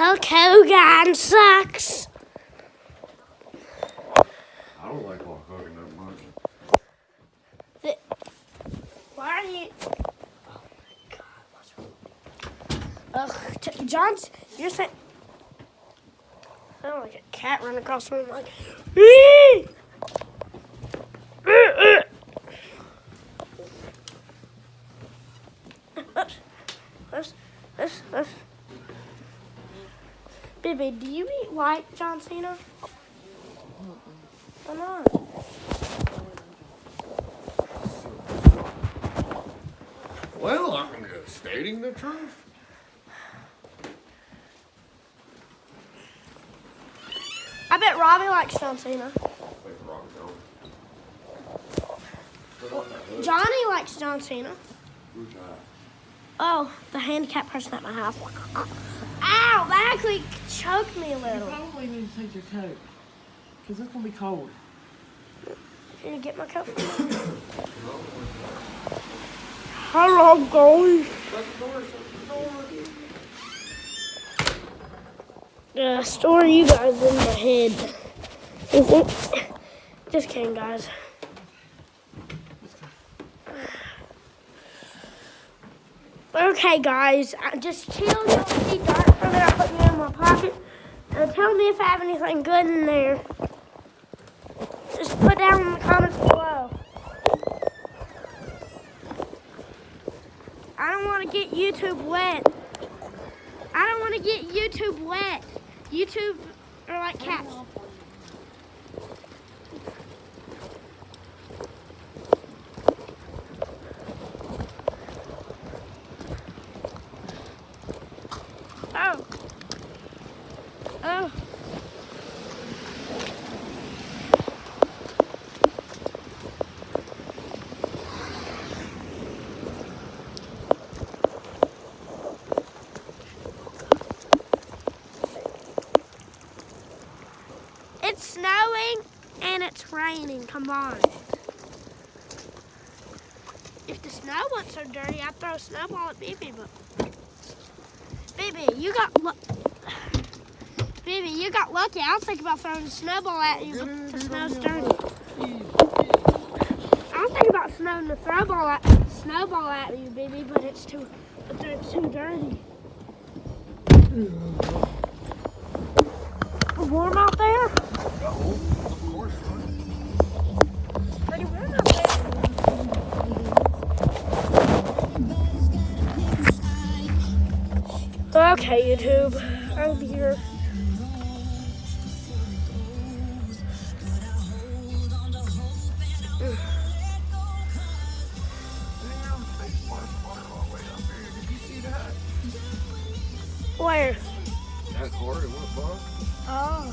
Hogan sucks. I don't like Hulk Hogan that much. Why are you? Oh my God! John's. You're saying. I don't like a cat running across the room like. Baby, do you eat white John Cena? Why not? Well, I'm just stating the truth. I bet Robbie likes John Cena. Johnny likes John Cena. Who's that? Oh, the handicapped person at my house. Ow, that actually choked me a You little. probably need to take your coat, because it's going to be cold. Can you get my coat? Hello, guys. The story you guys in my head. Just kidding, guys. Okay, guys, just chill. Don't see dark for there. I'll put you in my pocket. And tell me if I have anything good in there. Just put down in the comments below. I don't want to get YouTube wet. I don't want to get YouTube wet. YouTube are like cats. Oh. Oh. It's snowing and it's raining combined. If the snow wasn't so dirty, I'd throw a snowball at BB, but BB, you got lucky. I was thinking about throwing a snowball at you, but the snow's dirty. I was thinking about throwing the snowball at you, BB, but it's too dirty. Warm out there? No, of course not. Pretty warm out there. Okay, YouTube. I'll be here. Where? That hard, it went by. Oh.